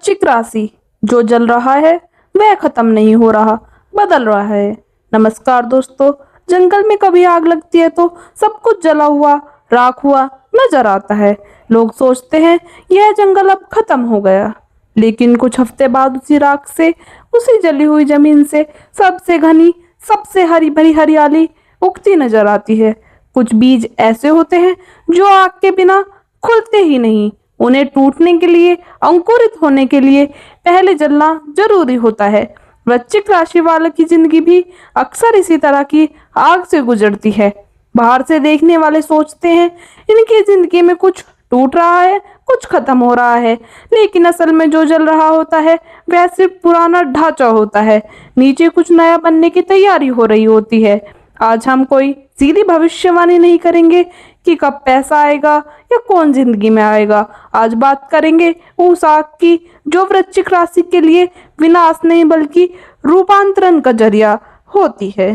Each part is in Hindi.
वृश्चिक राशि जो जल रहा है वह खत्म नहीं हो रहा, बदल रहा है। नमस्कार दोस्तों, जंगल में कभी आग लगती है तो सब कुछ जला हुआ राख हुआ नजर आता है। लोग सोचते हैं यह जंगल अब खत्म हो गया, लेकिन कुछ हफ्ते बाद उसी राख से, उसी जली हुई जमीन से सबसे घनी, सबसे हरी भरी हरियाली उगती नजर आती है। कुछ बीज ऐसे होते हैं जो आग के बिना खुलते ही नहीं। उन्हें टूटने के लिए, अंकुरित होने के लिए पहले जलना जरूरी होता है। वृश्चिक राशि वालों की जिंदगी भी अक्सर इसी तरह की आग से गुजरती है। बाहर से देखने वाले सोचते हैं इनकी जिंदगी में कुछ टूट रहा है, कुछ खत्म हो रहा है, लेकिन असल में जो जल रहा होता है वह सिर्फ पुराना ढांचा होता है। नीचे कुछ नया बनने की तैयारी हो रही होती है। आज हम कोई सीधी भविष्यवाणी नहीं करेंगे कि कब पैसा आएगा या कौन जिंदगी में आएगा। आज बात करेंगे उस आग की जो वृश्चिक राशि के लिए विनाश नहीं बल्कि रूपांतरण का जरिया होती है।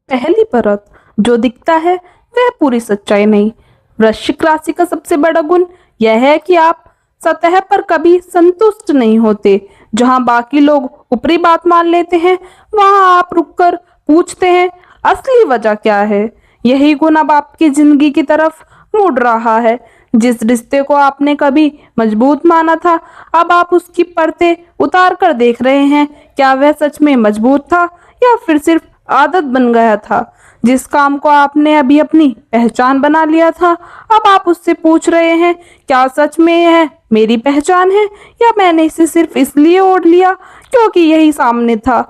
पहली परत जो दिखता है वह पूरी सच्चाई नहीं। वृश्चिक राशि का सबसे बड़ा गुण यह है कि आप सतह पर कभी संतुष्ट नहीं होते। जहां बाकी लोग ऊपरी बात मान लेते हैं, वहां आप रुककर पूछते हैं असली वजह क्या है। यही गुण अब आपकी जिंदगी की तरफ मुड़ रहा है। जिस रिश्ते को आपने कभी मजबूत माना था, अब आप उसकी परतें उतार कर देख रहे हैं। क्या वह सच में मजबूत था या फिर सिर्फ आदत बन गया था। जिस काम को आपने अभी अपनी पहचान बना लिया था, अब आप उससे पूछ रहे हैं क्या सच में यह मेरी पहचान है या मैंने इसे सिर्फ इसलिए ओढ़ लिया क्योंकि यही सामने था।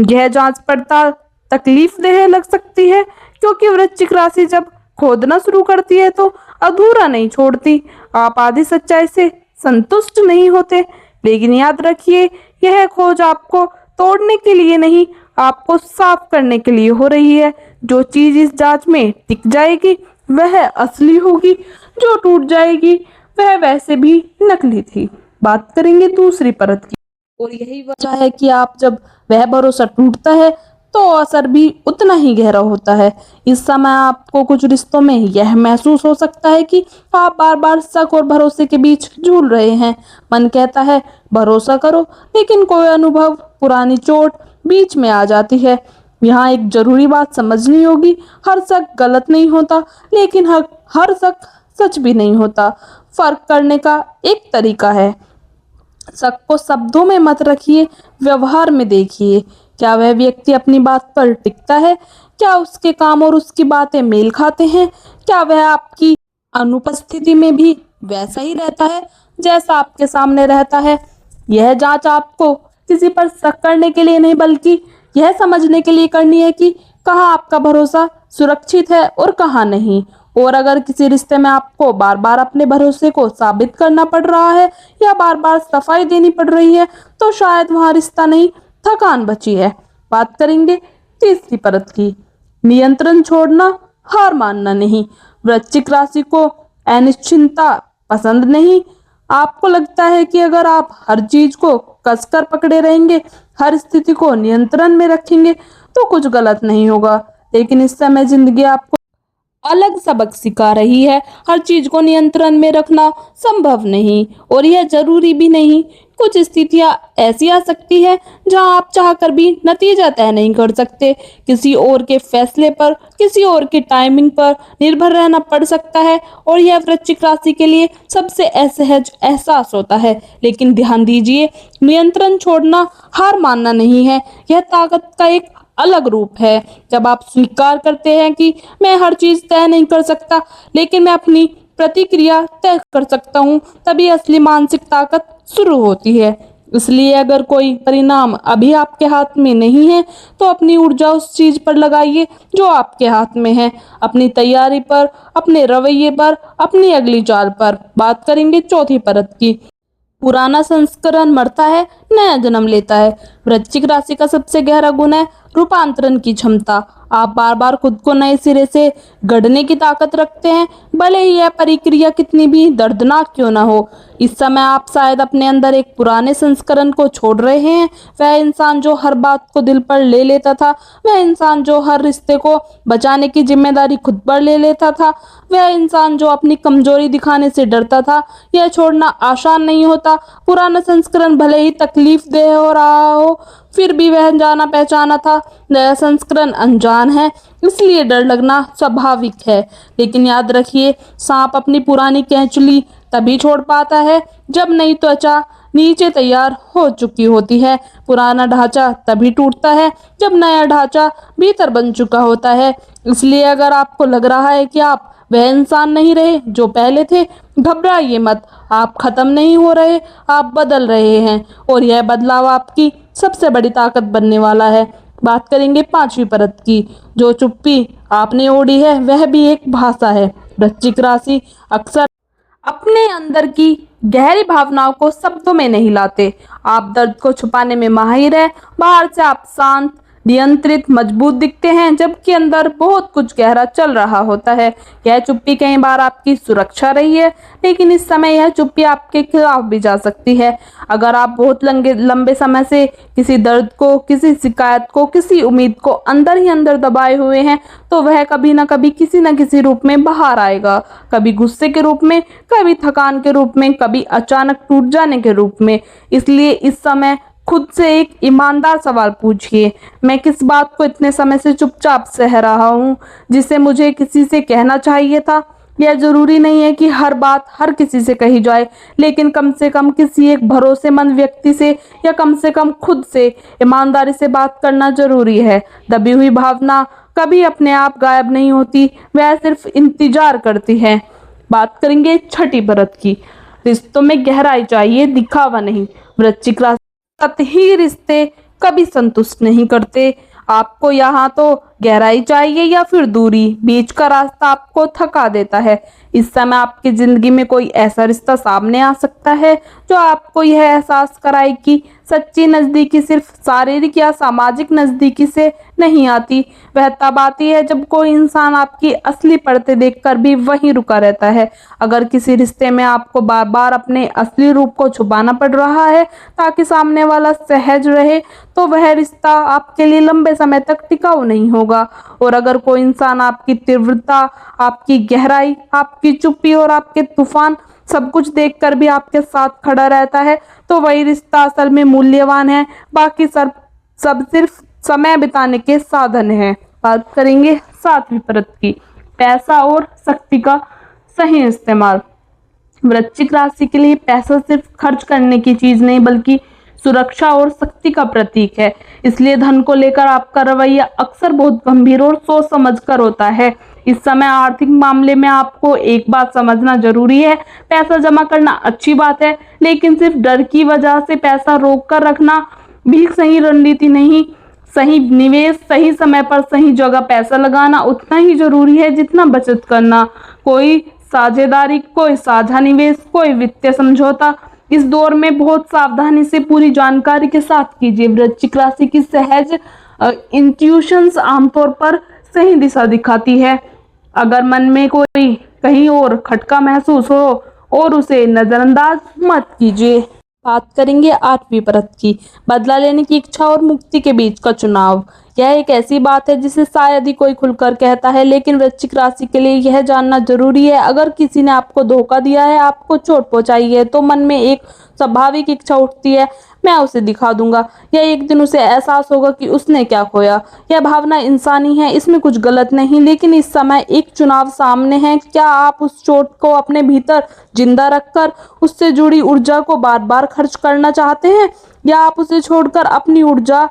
यह जांच पड़ताल तकलीफदेह लग सकती है, क्योंकि वृश्चिक राशि जब खोदना शुरू करती है तो अधूरा नहीं छोड़ती। आप आधी सच्चाई से संतुष्ट नहीं होते, लेकिन याद रखिए यह खोज आपको तोड़ने के लिए नहीं, आपको साफ करने के लिए हो रही है। जो चीज इस जांच में टिक जाएगी वह असली होगी, जो टूट जाएगी वह वैसे भी नकली थी। बात करेंगे दूसरी परत की, और यही वजह है कि आप जब वह भरोसा टूटता है तो असर भी उतना ही गहरा होता है। इस समय आपको कुछ रिश्तों में यह महसूस हो सकता है कि आप बार बार शक और भरोसे के बीच झूल रहे हैं। मन कहता है भरोसा करो, लेकिन कोई अनुभव, पुरानी चोट बीच में आ जाती है। यहाँ एक जरूरी बात समझनी होगी, हर शक गलत नहीं होता, लेकिन हर शक सच भी नहीं होता। फर्क करने का एक तरीका है। शक को शब्दों में मत रखिए, व्यवहार में देखिए। क्या वह व्यक्ति अपनी बात पर टिकता है? क्या उसके काम और उसकी बातें मेल खाते हैं? क्या वह आपकी अनुपस्थिति में भी वैसा ही रहता है जैसा आपके सामने रहता है? यह जांच आपको किसी पर शक करने के लिए नहीं, बल्कि यह समझने के लिए करनी है कि कहाँ आपका भरोसा सुरक्षित है और कहाँ नहीं। और अगर किसी रिश्ते में आपको बार बार अपने भरोसे को साबित करना पड़ रहा है या बार बार सफाई देनी पड़ रही है, तो शायद वहाँ रिश्ता नहीं, थकान बची है। बात करेंगे तीसरी परत की, नियंत्रण छोड़ना, हार मानना नहीं। वृश्चिक राशि को अनिश्चितता पसंद नहीं। आपको लगता है कि अगर आप हर चीज को कसकर पकड़े रहेंगे, हर स्थिति को नियंत्रण में रखेंगे, तो कुछ गलत नहीं होगा। लेकिन इस समय जिंदगी आपको अलग सबक सिखा रही है। हर चीज को नियंत्रण में रखना संभव नहीं, और यह जरूरी भी नहीं। कुछ स्थितियां ऐसी आ सकती है जहां आप चाहकर भी नतीजा तय नहीं कर सकते। किसी और के फैसले पर, किसी और की टाइमिंग पर निर्भर रहना पड़ सकता है, और यह वृश्चिक राशि के लिए सबसे असहज एहसास होता है। लेकिन ध्यान दीजिए, नियंत्रण छोड़ना हार मानना नहीं है, यह ताकत का एक अलग रूप है। जब आप स्वीकार करते हैं कि मैं हर चीज तय नहीं कर सकता, लेकिन मैं अपनी प्रतिक्रिया तय कर सकता हूँ, तभी असली मानसिक ताकत शुरू होती है। इसलिए अगर कोई परिणाम अभी आपके हाथ में नहीं है, तो अपनी ऊर्जा उस चीज पर लगाइए जो आपके हाथ में है, अपनी तैयारी पर, अपने रवैये पर, अपनी अगली चाल पर। बात करेंगे चौथी परत की, पुराना संस्करण मरता है, नया जन्म लेता है। वृश्चिक राशि का सबसे गहरा गुण है रूपांतरण की क्षमता। आप बार बार खुद को नए सिरे से गढ़ने की ताकत रखते हैं, भले ही यह प्रक्रिया कितनी भी दर्दनाक क्यों ना हो। इस समय आप शायद अपने अंदर एक पुराने संस्करण को छोड़ रहे हैं। वह इंसान जो हर बात को दिल पर ले लेता था, वह इंसान जो हर रिश्ते को बचाने की जिम्मेदारी खुद पर ले लेता था, वह इंसान जो अपनी कमजोरी दिखाने से डरता था। यह छोड़ना आसान नहीं होता। पुराना संस्करण भले ही तकलीफ देह हो रहा हो, फिर भी वह जाना पहचाना था। नया संस्करण अनजान है, इसलिए डर लगना स्वाभाविक है। लेकिन याद रखिए, सांप अपनी पुरानी कैंचुली तभी छोड़ पाता है जब नई त्वचा नीचे तैयार हो चुकी होती है। पुराना ढांचा तभी टूटता है जब नया ढांचा भीतर बन चुका होता है। इसलिए अगर आपको लग रहा है कि आप वह इंसान नहीं रहे जो पहले थे, घबराइए मत। आप खत्म नहीं हो रहे, आप बदल रहे हैं, और यह बदलाव आपकी सबसे बड़ी ताकत बनने वाला है। बात करेंगे पांचवी परत की। जो चुप्पी आपने ओढ़ी है वह भी एक भाषा है। वृश्चिक राशि अक्सर अपने अंदर की गहरी भावनाओं को शब्दों में नहीं लाते। आप दर्द को छुपाने में माहिर हैं। बाहर से आप शांत, नियंत्रित, मजबूत दिखते हैं, जबकि अंदर बहुत कुछ गहरा चल रहा होता है। यह चुप्पी कई बार आपकी सुरक्षा रही है, लेकिन इस समय यह चुप्पी आपके खिलाफ भी जा सकती है। अगर आप बहुत लंबे समय से किसी दर्द को, किसी शिकायत को, किसी उम्मीद को अंदर ही अंदर दबाए हुए हैं, तो वह कभी ना कभी किसी न किसी रूप में बाहर आएगा। कभी गुस्से के रूप में, कभी थकान के रूप में, कभी अचानक टूट जाने के रूप में। इसलिए इस समय खुद से एक ईमानदार सवाल पूछिए, मैं किस बात को इतने समय से चुपचाप सह रहा हूँ, जिसे मुझे किसी से कहना चाहिए था। यह जरूरी नहीं है कि हर बात हर किसी से कही जाए, लेकिन कम से कम किसी एक भरोसेमंद व्यक्ति से, या कम से कम खुद से ईमानदारी से बात करना जरूरी है। दबी हुई भावना कभी अपने आप गायब नहीं होती, वह सिर्फ इंतजार करती है। बात करेंगे छठी परत की। रिश्तों में गहराई चाहिए, दिखावा नहीं। वृश्चिक राशि सतही रिश्ते कभी संतुष्ट नहीं करते। आपको यहाँ तो गहराई चाहिए या फिर दूरी, बीच का रास्ता आपको थका देता है। इस समय आपकी जिंदगी में कोई ऐसा रिश्ता सामने आ सकता है जो आपको यह एहसास कराए कि सच्ची नजदीकी सिर्फ शारीरिक या सामाजिक नजदीकी से नहीं आती। वह तब आती है जब कोई इंसान आपकी असली परतें देखकर भी वहीं रुका रहता है। अगर किसी रिश्ते में आपको बार बार अपने असली रूप को छुपाना पड़ रहा है ताकि सामने वाला सहज रहे, तो वह रिश्ता आपके लिए लंबे समय तक टिकाऊ नहीं होगा। और अगर कोई इंसान आपकी तीव्रता, आपकी गहराई, आपकी चुप्पी और आपके तूफान सब कुछ देखकर भी आपके साथ खड़ा रहता है, तो वही रिश्ता असल में मूल्यवान है। बाकी सब सिर्फ समय बिताने के साधन हैं। बात करेंगे सातवीं परत की, पैसा और शक्ति का सही इस्तेमाल। वृश्चिक राशि के लिए पैसा सिर्फ खर्च करने की चीज नहीं, बल्कि सुरक्षा और शक्ति का प्रतीक है। इसलिए धन को लेकर आपका रवैया अक्सर बहुत गंभीर और सोच समझ कर होता है। इस समय आर्थिक मामले में आपको एक बात समझना जरूरी है, पैसा जमा करना अच्छी बात है, लेकिन सिर्फ डर की वजह से पैसा रोक कर रखना भी सही रणनीति नहीं। सही निवेश, सही समय पर सही जगह पैसा लगाना उतना ही जरूरी है जितना बचत करना। कोई साझेदारी, कोई साझा निवेश, कोई वित्तीय समझौता इस दौर में बहुत सावधानी से पूरी जानकारी के साथ कीजिए। वृश्चिक राशि की सहज इंट्यूशंस आमतौर पर सही दिशा दिखाती है। अगर मन में कोई कहीं और खटका महसूस हो और उसे नजरअंदाज मत कीजिए। बात करेंगे आठवीं परत की, बदला लेने की इच्छा और मुक्ति के बीच का चुनाव। यह एक ऐसी बात है जिसे शायद ही कोई खुलकर कहता है, लेकिन वृश्चिक राशि के लिए यह जानना जरूरी है। अगर किसी ने आपको धोखा दिया है, आपको चोट पहुंचाई है, तो मन में एक स्वाभाविक इच्छा उठती है, मैं उसे दिखा दूंगा। यह एक दिन उसे एहसास होगा कि उसने क्या खोया। यह भावना इंसानी है, इसमें कुछ गलत नहीं, लेकिन इस समय एक चुनाव सामने है। क्या आप उस चोट को अपने भीतर जिंदा रखकर उससे जुड़ी ऊर्जा को बार बार खर्च करना चाहते हैं, या आप उसे छोड़कर अपनी ऊर्जा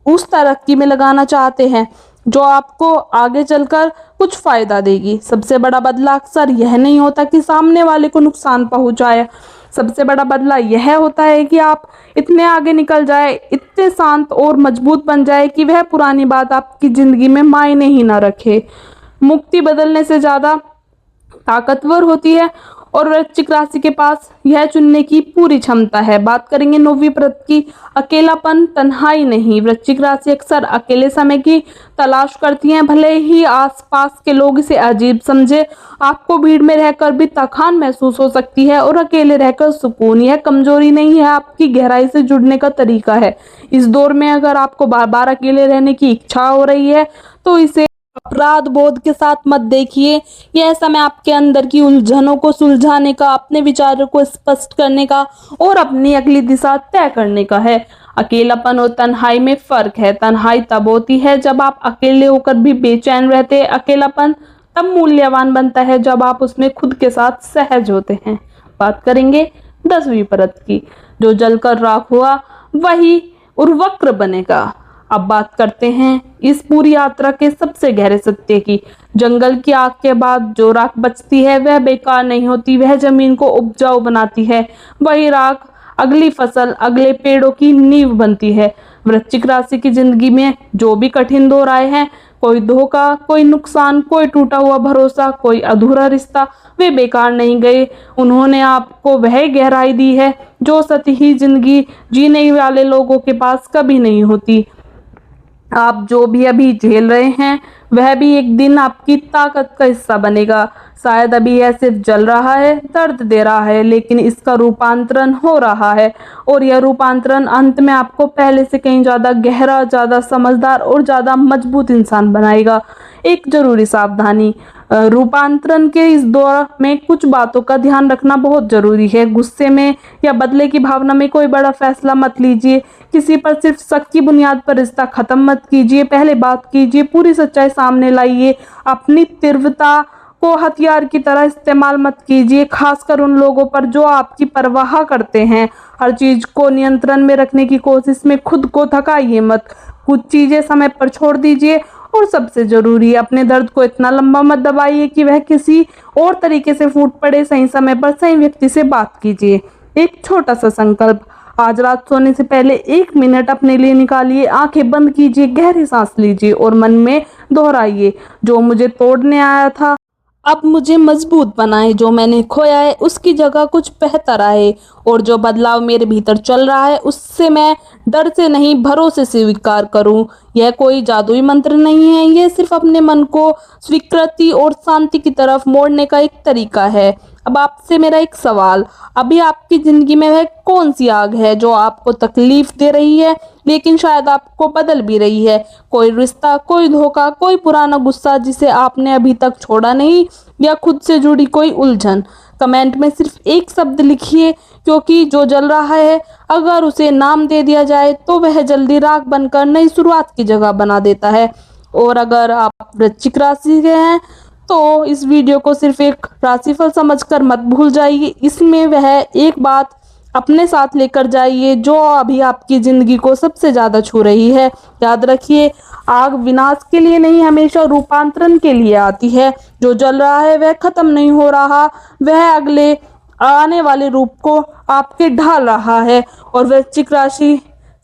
उस तरक्की में लगाना चाहते हैं जो आपको आगे चलकर कुछ फायदा देगी। सबसे बड़ा बदला अक्सर यह नहीं होता कि सामने वाले को नुकसान पहुंचाए। सबसे बड़ा बदला यह होता है कि आप इतने आगे निकल जाए, इतने शांत और मजबूत बन जाए कि वह पुरानी बात आपकी जिंदगी में मायने ही ना रखे। मुक्ति बदलने से ज्यादा ताकतवर होती है, और वृश्चिक राशि के पास यह चुनने की पूरी क्षमता है। बात करेंगे 9वीं परत की, अकेलापन, तन्हाई नहीं। वृश्चिक राशि अक्सर अकेले समय की तलाश करती है, भले ही आसपास के लोग इसे अजीब समझे। आपको भीड़ में रहकर भी थकान महसूस हो सकती है और अकेले रहकर सुकून। यह कमजोरी नहीं है, आपकी गहराई से जुड़ने का तरीका है। इस दौर में अगर आपको बार बार अकेले रहने की इच्छा हो रही है तो इसे अपराध बोध के साथ मत देखिए। यह समय आपके अंदर की उलझनों को सुलझाने का, अपने विचारों को स्पष्ट करने का और अपनी अगली दिशा तय करने का है। अकेलापन और तन्हाई में फर्क है। तन्हाई तब होती है जब आप अकेले होकर भी बेचैन रहते हैं। अकेलापन तब मूल्यवान बनता है जब आप उसमें खुद के साथ सहज होते हैं। बात करेंगे 10वीं परत की, जो जलकर राख हुआ वही उर्वक्र बनेगा। अब बात करते हैं इस पूरी यात्रा के सबसे गहरे सत्य की। जंगल की आग के बाद जो राख बचती है वह बेकार नहीं होती, वह जमीन को उपजाऊ बनाती है। वही राख अगली फसल, अगले पेड़ों की नींव बनती है। वृश्चिक राशि की जिंदगी में जो भी कठिन दौर आए हैं, कोई धोखा, कोई नुकसान, कोई टूटा हुआ भरोसा, कोई अधूरा रिश्ता, वे बेकार नहीं गए। उन्होंने आपको वह गहराई दी है जो सतही जिंदगी जीने वाले लोगों के पास कभी नहीं होती। आप जो भी अभी झेल रहे हैं वह भी एक दिन आपकी ताकत का हिस्सा बनेगा। शायद अभी यह सिर्फ जल रहा है, दर्द दे रहा है, लेकिन इसका रूपांतरण हो रहा है और यह रूपांतरण अंत में आपको पहले से कहीं ज्यादा गहरा, ज्यादा समझदार और ज्यादा मजबूत इंसान बनाएगा। एक जरूरी सावधानी, रूपांतरण के इस दौर में कुछ बातों का ध्यान रखना बहुत जरूरी है। गुस्से में या बदले की भावना में कोई बड़ा फैसला मत लीजिए। किसी पर सिर्फ शक की बुनियाद पर रिश्ता खत्म मत कीजिए। पहले बात कीजिए, पूरी सच्चाई सामने लाइए। अपनी तीव्रता को हथियार की तरह इस्तेमाल मत कीजिए, खासकर उन लोगों पर जो आपकी परवाह करते हैं। हर चीज को नियंत्रण में रखने की कोशिश में खुद को थकाइए मत। कुछ चीजें समय पर छोड़ दीजिए और सबसे जरूरी, अपने दर्द को इतना लंबा मत दबाइए कि वह किसी और तरीके से फूट पड़े। सही समय पर सही व्यक्ति से बात कीजिए। एक छोटा सा संकल्प, आज रात सोने से पहले 1 मिनट अपने लिए निकालिए। आंखें बंद कीजिए, गहरी सांस लीजिए और मन में दोहराइए, जो मुझे तोड़ने आया था अब मुझे मजबूत बनाए। जो मैंने खोया है उसकी जगह कुछ बेहतर आए और जो बदलाव मेरे भीतर चल रहा है उससे मैं डर से नहीं, भरोसे से स्वीकार करूं। यह कोई जादुई मंत्र नहीं है, यह सिर्फ अपने मन को स्वीकृति और शांति की तरफ मोड़ने का एक तरीका है। अब आपसे मेरा एक सवाल, अभी आपकी जिंदगी में वह कौन सी आग है जो आपको तकलीफ दे रही है लेकिन शायद आपको बदल भी रही है? कोई रिश्ता, कोई धोखा, कोई पुराना गुस्सा जिसे आपने अभी तक छोड़ा नहीं, या खुद से जुड़ी कोई उलझन? कमेंट में सिर्फ एक शब्द लिखिए, क्योंकि जो जल रहा है अगर उसे नाम दे दिया जाए तो वह जल्दी राख बनकर नई शुरुआत की जगह बना देता है। और अगर आप वृश्चिक राशि के हैं तो इस वीडियो को सिर्फ एक राशिफल समझकर मत भूल जाइए। इसमें वह एक बात अपने साथ लेकर जाइए जो अभी आपकी जिंदगी को सबसे ज्यादा छू रही है। याद रखिए, आग विनाश के लिए नहीं, हमेशा रूपांतरण के लिए आती है। जो जल रहा है वह खत्म नहीं हो रहा, वह अगले आने वाले रूप को आपके ढाल रहा है। और वृश्चिक राशि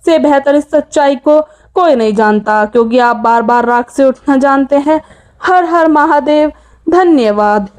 से बेहतर इस सच्चाई को कोई नहीं जानता, क्योंकि आप बार बार राख से उठना जानते हैं। हर हर महादेव। धन्यवाद।